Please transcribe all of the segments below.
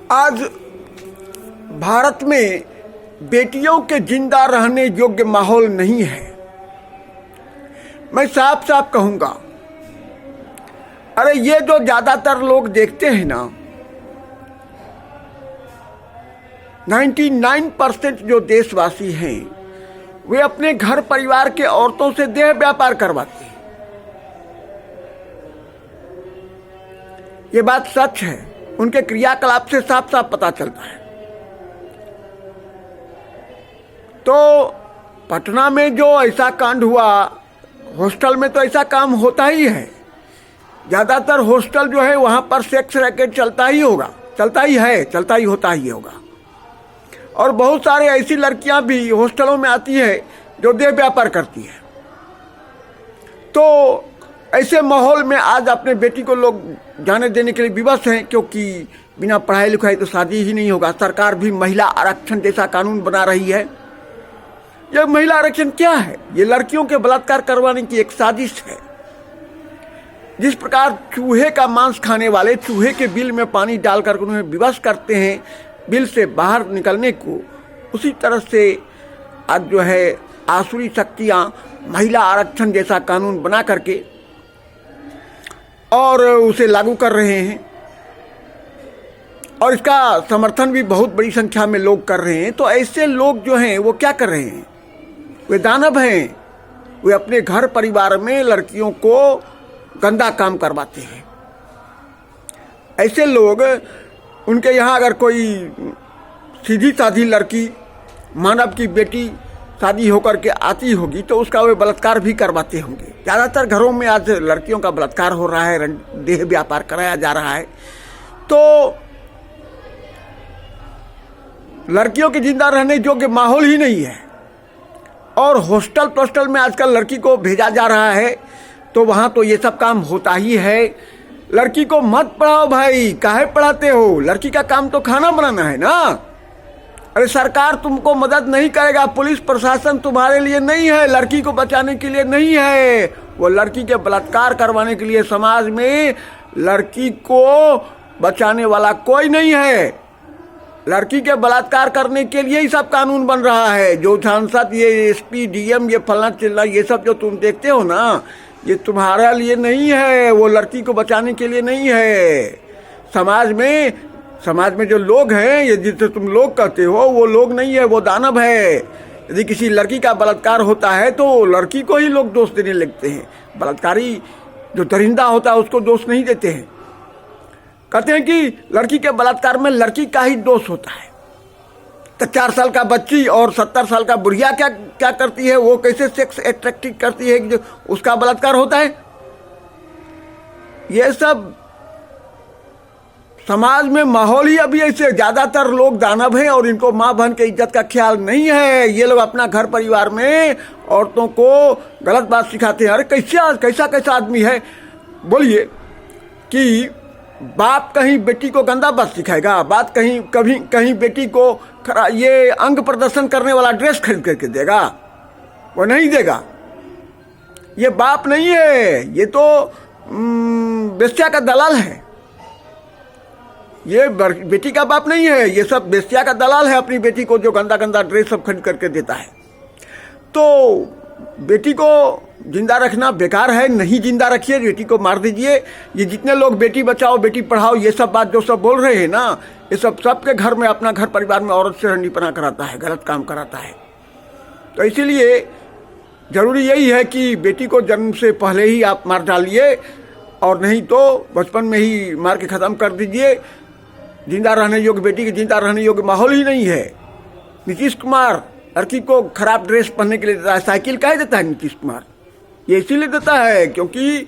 आज भारत में बेटियों के जिंदा रहने योग्य माहौल नहीं है। मैं साफ साफ कहूंगा, अरे ये जो ज्यादातर लोग देखते हैं ना, 99% जो देशवासी हैं वे अपने घर परिवार के औरतों से देह व्यापार करवाते हैं। ये बात सच है, उनके क्रियाकलाप से साफ साफ पता चलता है। तो पटना में जो ऐसा कांड हुआ, हॉस्टल में तो ऐसा काम होता ही है। ज़्यादातर हॉस्टल जो है वहाँ पर सेक्स रैकेट चलता ही होगा, चलता ही है, चलता ही होता ही होगा। और बहुत सारे ऐसी लड़कियाँ भी हॉस्टलों में आती है जो देह व्यापार करती है। तो ऐसे माहौल में आज अपने बेटी को लोग जाने देने के लिए विवश हैं, क्योंकि बिना पढ़ाई लिखाई तो शादी ही नहीं होगा। सरकार भी महिला आरक्षण जैसा कानून बना रही है। यह महिला आरक्षण क्या है? ये लड़कियों के बलात्कार करवाने की एक साजिश है। जिस प्रकार चूहे का मांस खाने वाले चूहे के बिल में पानी डालकर उन्हें विवश करते हैं बिल से बाहर निकलने को, उसी तरह से आज जो है आसुरी शक्तियां महिला आरक्षण जैसा कानून बना करके और उसे लागू कर रहे हैं। और इसका समर्थन भी बहुत बड़ी संख्या में लोग कर रहे हैं। तो ऐसे लोग जो हैं वो क्या कर रहे हैं? वे दानव हैं। वे अपने घर परिवार में लड़कियों को गंदा काम करवाते हैं। ऐसे लोग, उनके यहाँ अगर कोई सीधी साधी लड़की, मानव की बेटी शादी होकर के आती होगी तो उसका वे बलात्कार भी करवाते होंगे। ज़्यादातर घरों में आज लड़कियों का बलात्कार हो रहा है, देह व्यापार कराया जा रहा है। तो लड़कियों के जिंदा रहने योग्य माहौल ही नहीं है। और हॉस्टल पोस्टल में आजकल लड़की को भेजा जा रहा है, तो वहाँ तो ये सब काम होता ही है। लड़की को मत पढ़ाओ भाई, काहे पढ़ाते हो? लड़की का काम तो खाना बनाना है ना। अरे सरकार तुमको मदद नहीं करेगा, पुलिस प्रशासन तुम्हारे लिए नहीं है, लड़की को बचाने के लिए नहीं है। वो लड़की के बलात्कार करवाने के लिए समाज में लड़की को बचाने वाला कोई नहीं है। लड़की के बलात्कार करने के लिए ही सब कानून बन रहा है। जो सांसद, ये एसपी, डीएम, ये फलना चिल्ला, ये सब जो तुम देखते हो ना, ये तुम्हारे लिए नहीं है, वो लड़की को बचाने के लिए नहीं है। समाज में जो लोग हैं, ये जिसे तुम लोग कहते हो, वो लोग नहीं है, वो दानव है। यदि किसी लड़की का बलात्कार होता है तो लड़की को ही लोग दोष देने लगते हैं। बलात्कारी जो दरिंदा होता है उसको दोष नहीं देते हैं। कहते हैं कि लड़की के बलात्कार में लड़की का ही दोष होता है। तो 4 साल का बच्ची और 70 साल का बुढ़िया क्या करती है? वो कैसे सेक्स एट्रैक्टिव करती है कि जो उसका बलात्कार होता है? ये सब समाज में माहौल ही अभी ऐसे। ज्यादातर लोग दानव हैं और इनको माँ बहन के इज्जत का ख्याल नहीं है। ये लोग अपना घर परिवार में औरतों को गलत बात सिखाते हैं। अरे कैसा आदमी है? बोलिए कि बाप कहीं बेटी को गंदा बात सिखाएगा? बात कहीं बेटी को ये अंग प्रदर्शन करने वाला ड्रेस खरीद करके देगा? वो नहीं देगा। ये बाप नहीं है, ये तो बेस्या का दलाल है। ये बेटी का बाप नहीं है, ये सब बेस्या का दलाल है। अपनी बेटी को जो गंदा ड्रेस सब खरीद करके देता है। तो बेटी को जिंदा रखना बेकार है, नहीं जिंदा रखिए, बेटी को मार दीजिए। ये जितने लोग बेटी बचाओ बेटी पढ़ाओ ये सब बात जो सब बोल रहे हैं ना, ये सब सबके घर में, अपना घर परिवार में औरत से रंडीपना कराता है, गलत काम कराता है। तो इसीलिए जरूरी यही है कि बेटी को जन्म से पहले ही आप मार डालिए, और नहीं तो बचपन में ही मार के ख़त्म कर दीजिए। जिंदा रहने योग्य बेटी के जिंदा रहने योग्य माहौल ही नहीं है। नीतीश कुमार लड़की को खराब ड्रेस पहनने के लिए देता है। साइकिल काहे देता है नीतीश कुमार? ये इसीलिए देता है क्योंकि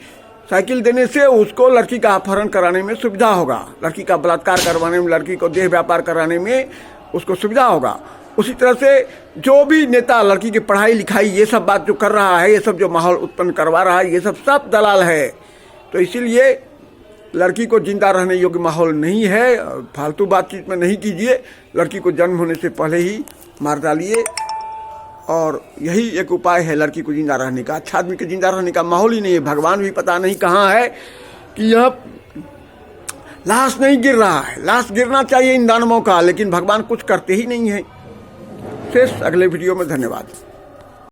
साइकिल देने से उसको लड़की का अपहरण कराने में सुविधा होगा, लड़की का बलात्कार करवाने में, लड़की को देह व्यापार कराने में उसको सुविधा होगा। उसी तरह से जो भी नेता लड़की की पढ़ाई लिखाई ये सब बात जो कर रहा है, ये सब जो माहौल उत्पन्न करवा रहा है, ये सब दलाल है। तो इसीलिए लड़की को जिंदा रहने योग्य माहौल नहीं है। फालतू बातचीत में नहीं कीजिए, लड़की को जन्म होने से पहले ही मार डालिए। और यही एक उपाय है लड़की को जिंदा रहने का। अच्छा आदमी के जिंदा रहने का माहौल ही नहीं है। भगवान भी पता नहीं कहाँ है कि यह लाश नहीं गिर रहा है। लाश गिरना चाहिए इन दानवों का, लेकिन भगवान कुछ करते ही नहीं है। शेष अगले वीडियो में। धन्यवाद।